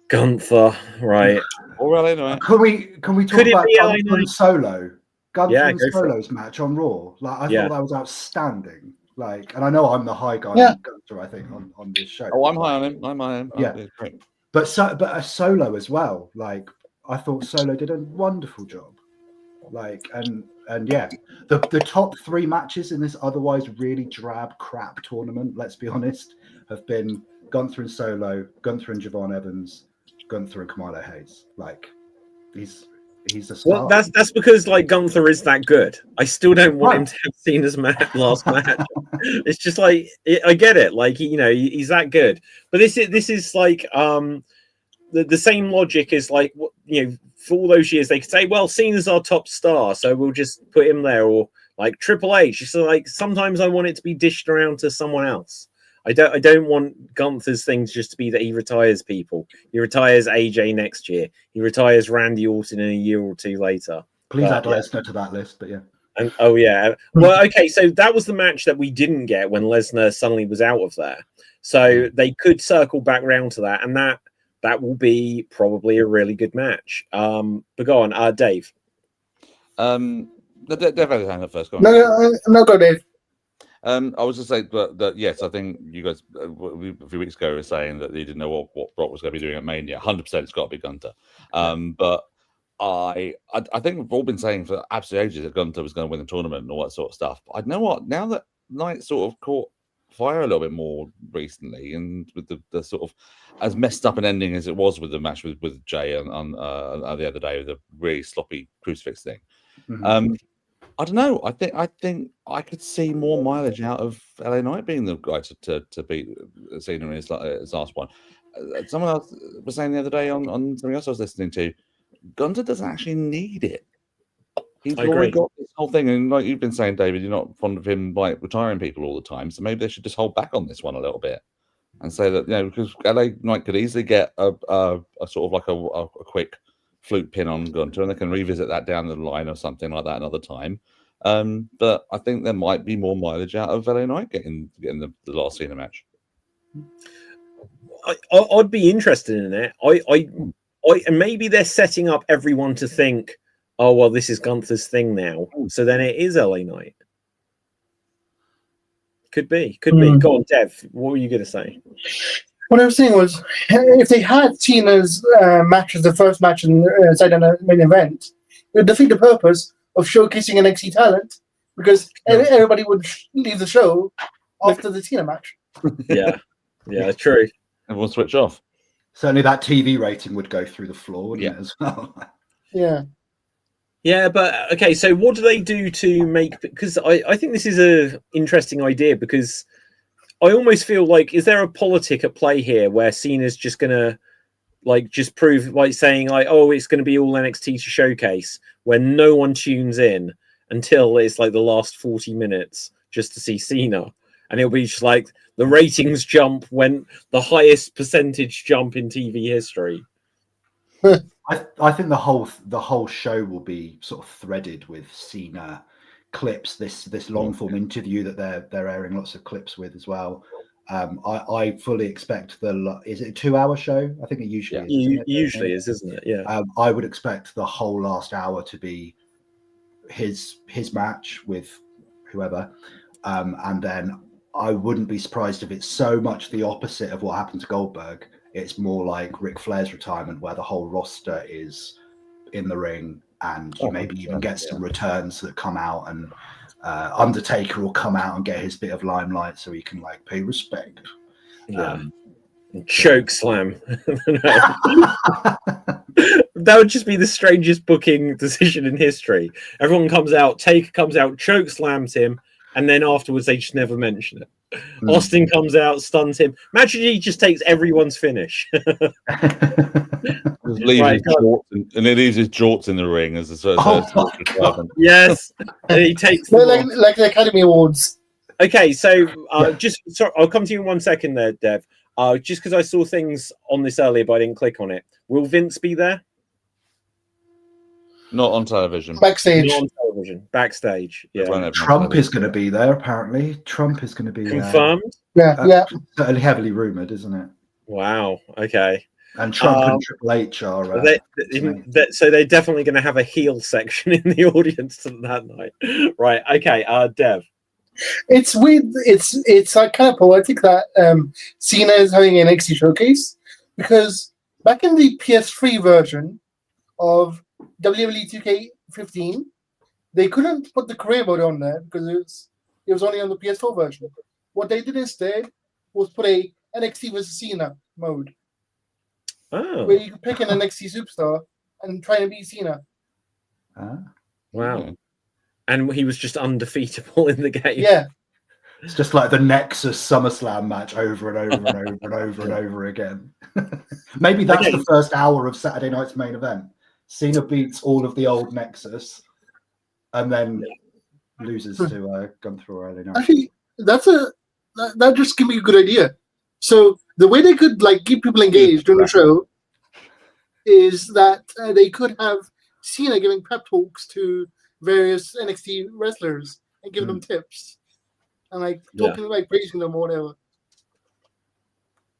Gunther, right? Well, anyway. Can we talk about Gunther and Solo? Gunther and Solo's match on Raw. Like I thought that was outstanding. Like, and I know I'm the high guy on Gunther, I think, on this show. Oh, I'm high on him. I'm high on him. Yeah, but a Solo as well. Like I thought Solo did a wonderful job. Like and yeah, the top 3 matches in this otherwise really drab crap tournament, let's be honest, have been Gunther and Solo, Gunther and Javon Evans, Gunther and Kamala Hayes. Like he's a star. Well, that's because like Gunther is that good. I still don't want him to have seen his last match. It's just like I get it. Like he's that good. But this is like the same logic is like for all those years they could say, well, Cena's our top star, so we'll just put him there, or like Triple H. So like sometimes I want it to be dished around to someone else. I don't want Gunther's things just to be that he retires people. He retires AJ next year. He retires Randy Orton in a year or two later. Please add Lesnar to that list, but yeah. And oh yeah, well, okay. So that was the match that we didn't get when Lesnar suddenly was out of there. So they could circle back round to that, and that will be probably a really good match. But go on, Dave. Dev had his hand up first. Go on. No, go, Dave. I was just saying that yes, I think you guys a few weeks ago were saying that you didn't know what Brock was going to be doing at Mania. 100%, it's got to be Gunter. But I think we've all been saying for absolute ages that Gunter was going to win the tournament and all that sort of stuff. But I know what, now that Knight sort of caught fire a little bit more recently, and with the sort of as messed up an ending as it was with the match with Jay on the other day with the really sloppy crucifix thing. I don't know. I think I could see more mileage out of LA Knight being the guy to beat Cena in his last one. Someone else was saying the other day on something else I was listening to, Gunter doesn't actually need it. He's already got this whole thing, and like you've been saying, David, you're not fond of him like retiring people all the time. So maybe they should just hold back on this one a little bit and say that, because LA Knight could easily get a sort of like a quick fluke pin on Gunter, and they can revisit that down the line or something like that another time. But I think there might be more mileage out of LA Knight getting the last Cena match. I'd be interested in it. And maybe they're setting up everyone to think, oh well, this is Gunther's thing now, so then it is LA Knight. Could be. Go on, Dev. What were you going to say? What I was saying was, if they had Cena's match as the first match inside a main event, it would defeat the purpose of showcasing NXT talent, because everybody would leave the show after the Cena match. Yeah, true. Everyone switch off. Certainly that TV rating would go through the floor, wouldn't it, as well? Yeah, but okay, so what do they do to make... Because I think this is an interesting idea, because I almost feel like, is there a politic at play here where Cena's just going to just prove, saying oh, it's going to be all NXT to showcase, where no one tunes in until it's the last 40 minutes just to see Cena. And it'll be just the ratings jump when the highest percentage jump in TV history. I think the whole show will be sort of threaded with Cena clips. This long form interview that they're airing lots of clips with as well. I fully expect is it a 2-hour show? I think it usually is. Usually is, isn't it? Yeah. I would expect the whole last hour to be his match with whoever, and then I wouldn't be surprised if it's so much the opposite of what happened to Goldberg. It's more like Ric Flair's retirement, where the whole roster is in the ring, and you maybe even get some returns that come out, and Undertaker will come out and get his bit of limelight so he can pay respect. Choke slam. That would just be the strangest booking decision in history. Everyone comes out, Taker comes out, choke slams him, and then afterwards they just never mention it. Austin comes out, stuns him. Imagine he just takes everyone's finish. And he leaves his jorts in the ring as a yes, and he takes like the Academy Awards. Okay, so I'll come to you in 1 second there, Dev. Just because I saw things on this earlier, but I didn't click on it. Will Vince be there? Not on television. Backstage. Not on television. Backstage. Yeah. Trump is going to be there. Apparently, Trump is going to be confirmed. Yeah. Certainly heavily rumored, isn't it? Wow. Okay. And Trump and Triple H are. So they're definitely going to have a heel section in the audience that night, right? Okay. Dev. It's weird. It's kind of poetic that Cena is having an NXT showcase, because back in the PS3 version of WWE 2K15, they couldn't put the career mode on there because it was only on the PS4 version. What they did instead was put a NXT vs Cena mode, where you could pick an NXT superstar and try and beat Cena. Wow. And he was just undefeatable in the game. Yeah. It's just like the Nexus SummerSlam match over and over and over and over and over again. Maybe that's the first hour of Saturday night's main event. Cena beats all of the old Nexus and then loses to Gunther or LA Knight. Actually, that just give me a good idea. So the way they could keep people engaged during the show is that they could have Cena giving pep talks to various NXT wrestlers and giving them tips and like talking like praising them or whatever.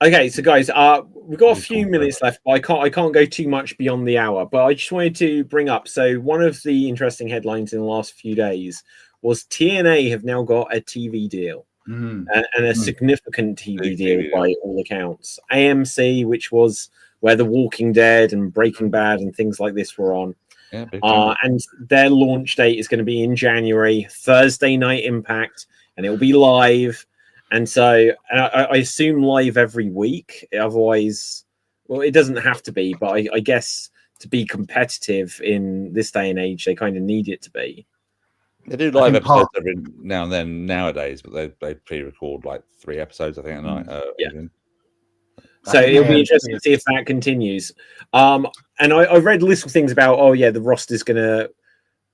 Okay, so guys, we've got a few minutes left, but I can't go too much beyond the hour. But I just wanted to bring up, so one of the interesting headlines in the last few days was TNA have now got a TV deal, and a significant TV deal by all accounts. AMC, which was where The Walking Dead and Breaking Bad and things like this were on, and their launch date is going to be in January, Thursday Night Impact, and it will be live. And so I assume live every week. Otherwise, well, it doesn't have to be, but I guess to be competitive in this day and age, they kind of need it to be. They do live episodes every now and then nowadays, but they pre-record like 3 episodes, I think, a night. So it'll be interesting to see if that continues. And I read little things about, the roster's going to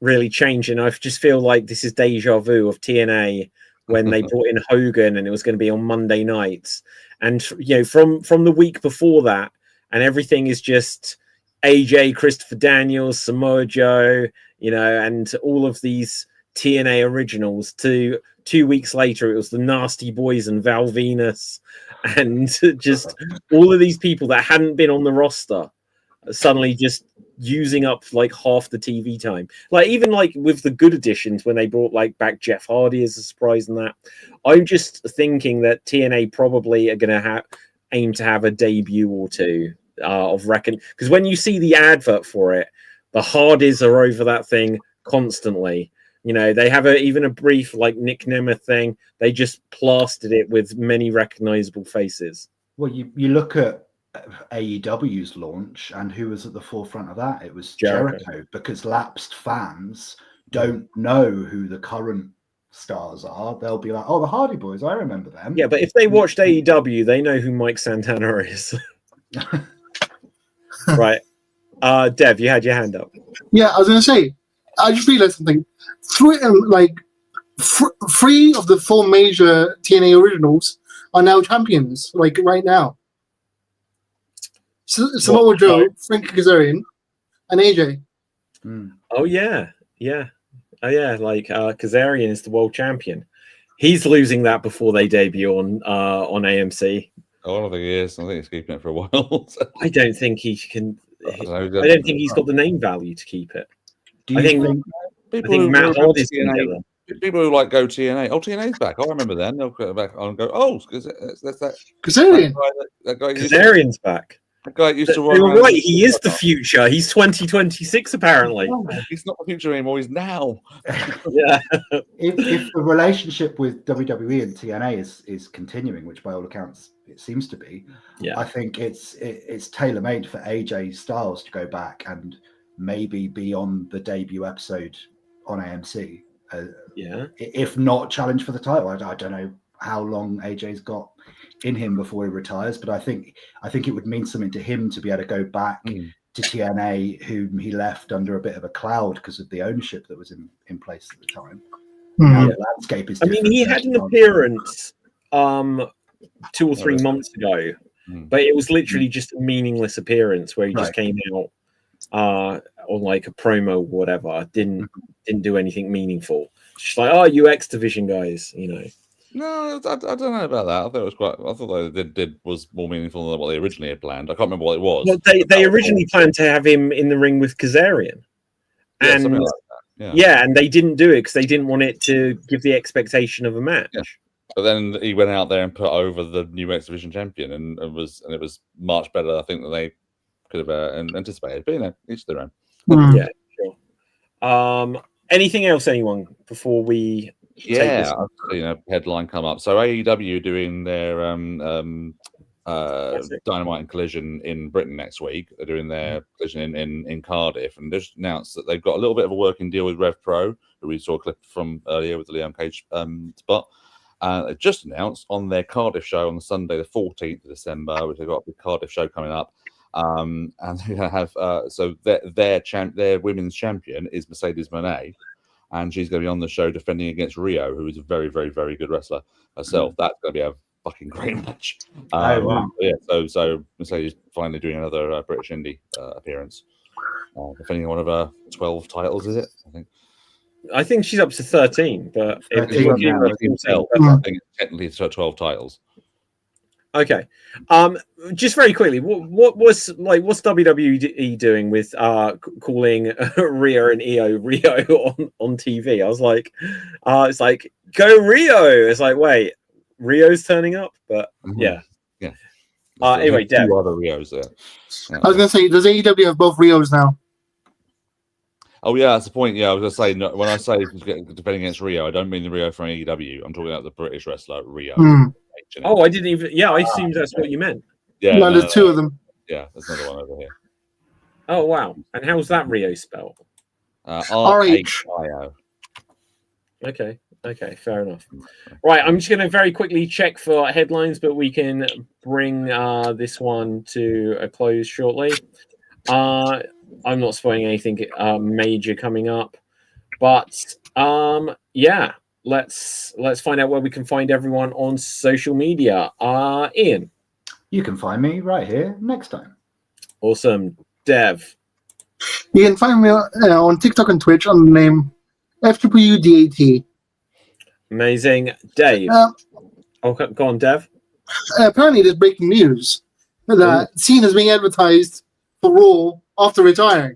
really change. And I just feel like this is deja vu of TNA when they brought in Hogan and it was going to be on Monday nights. And, from the week before that, and everything is just AJ, Christopher Daniels, Samoa Joe, and all of these TNA originals to 2 weeks later, it was the Nasty Boys and Val Venus and just all of these people that hadn't been on the roster suddenly just using up like half the TV time. Like even like with the good additions when they brought like back Jeff Hardy as a surprise and that. I'm just thinking that TNA probably are going to aim to have a debut or two of Reckon, because when you see the advert for it, the Hardys are over that thing constantly. They have even a brief like Nick Nemeth thing. They just plastered it with many recognizable faces. Well, you look at AEW's launch, and who was at the forefront of that? It was Jericho, because lapsed fans don't know who the current stars are. They'll be like, "Oh, the Hardy Boys, I remember them." Yeah, but if they watched AEW, they know who Mike Santana is. Right. Dev, you had your hand up. Yeah, I was going to say, I just realized something. Three of the 4 major TNA originals are now champions, like right now. Samoa Joe, Frankie Kazarian, and AJ. Oh yeah. Oh yeah, like Kazarian is the world champion. He's losing that before they debut on AMC. Oh, I don't think he is. I think he's keeping it for a while. I don't think he can. I don't think he's got the name value to keep it. I think Matt Hardy's TNA. People who like go TNA. Oh, TNA's back. I remember then. They'll go back on and go. Oh, that's that. Kazarian. That guy Kazarian's back. That guy used to run. You're right. He is the future. He's 2026 apparently. No, he's not the future anymore. He's now. Yeah. If the relationship with WWE and TNA is continuing, which by all accounts it seems to be, I think it's tailor-made for AJ Styles to go back and maybe be on the debut episode on AMC. If not challenge for the title. I don't know how long AJ's got in him before he retires, but I think it would mean something to him to be able to go back to TNA, whom he left under a bit of a cloud because of the ownership that was in place at the time. Now the landscape is different. I mean, he had an appearance 2 or 3 months ago, but it was literally just a meaningless appearance where he just came out on like a promo or whatever. Didn't do anything meaningful. Just like, you X Division guys, No, I don't know about that. I thought it was quite. I thought what they did was more meaningful than what they originally had planned. I can't remember what it was. Well, they originally planned to have him in the ring with Kazarian, and something like that. And they didn't do it because they didn't want it to give the expectation of a match. Yeah. But then he went out there and put over the new X Division champion, and it was much better, I think, than they could have anticipated. But each their own. Yeah, sure. Anything else, anyone, before we? Headline come up. So AEW doing their Dynamite and Collision in Britain next week. They're doing their Collision in Cardiff, and just announced that they've got a little bit of a working deal with Rev Pro, who we saw a clip from earlier with the Liam Cage spot. They just announced on their Cardiff show on Sunday, the 14th of December, which they've got a big Cardiff show coming up. And they're going to have so their women's champion is Mercedes Moné, and she's going to be on the show defending against Rio, who is a very, very, very good wrestler herself. That's going to be a fucking great match. So Mercedes finally doing another British indie appearance, defending one of her 12 titles, is it? I think. I think she's up to 13, but if 13 you're now, keeping isn't himself, I Mm. think it's technically 12 titles. okay. Just very quickly, what's WWE doing with calling Rio and Rio on TV? I was like, it's like go Rio. It's like, wait, Rio's turning up, but yeah. Yeah. Anyway, There's Dev. two other Rios there. I was gonna say, does AEW have both Rios now? Oh yeah, that's the point. Yeah, I was gonna say no, when I say defending against Rio, I don't mean the Rio from AEW. I'm talking about the British wrestler Rio. Mm. Oh, I didn't even. Yeah, I assumed that's what you meant. Yeah, No, there's two of them. Yeah, there's another one over here. Oh wow! And how's that Rio spelled? RHIO. Okay, fair enough. Right, I'm just going to very quickly check for headlines, but we can bring this one to a close shortly. I'm not spoiling anything major coming up, but yeah, let's find out where we can find everyone on social media. Ian, You can find me right here next time. awesome. Dev, You can find me on TikTok and Twitch on the name FWUDAT. amazing. Dave, oh, go on, Dev. Apparently, there's breaking news that Cena is being advertised for Raw after retiring.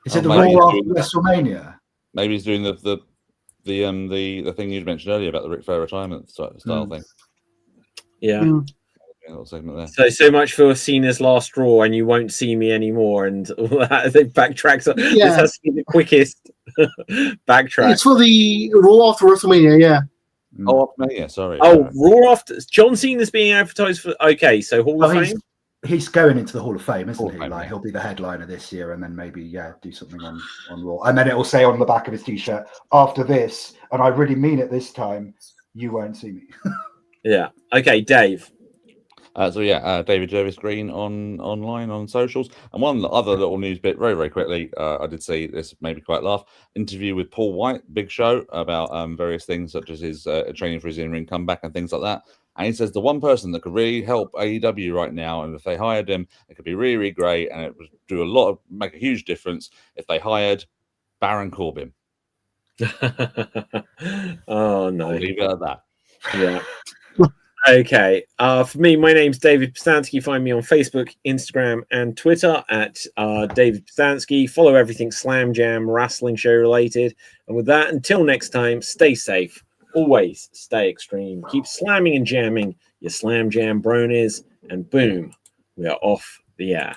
Is it the maybe Raw doing- after WrestleMania? Maybe he's doing the thing you mentioned earlier about the Ric Flair retirement style thing. Yeah. Mm. A little segment there. So much for Cena's last Raw, and you won't see me anymore, and all that. They backtrack. So This Yeah. has to be the quickest backtrack. It's for the Raw after WrestleMania, yeah. Oh, yeah, sorry. Oh, Raw after John Cena's being advertised for. Okay, so Hall of Fame. He's going into the Hall of Fame, isn't Hall of he? Fame, Like yeah. he'll be the headliner this year, and then maybe do something on Raw, and then it will say on the back of his t-shirt after this, and I really mean it this time. You won't see me. Yeah. Okay, Dave. David Jervis Green online on socials. And one other little news bit, very, very quickly. I did see this, made me quite laugh. Interview with Paul White, big show about various things such as his training for his in-ring comeback and things like that. And he says the one person that could really help AEW right now, and if they hired him, it could be really, really great, and it would make a huge difference if they hired Baron Corbin. Oh no. I'll leave it at that. Yeah. Okay. For me, my name's David Pistansky. Find me on Facebook, Instagram, and Twitter at David Pistansky. Follow everything Slam Jam Wrestling Show related. And with that, until next time, stay safe. Always stay extreme. Keep slamming and jamming your Slam Jam bronies. And boom, we are off the air.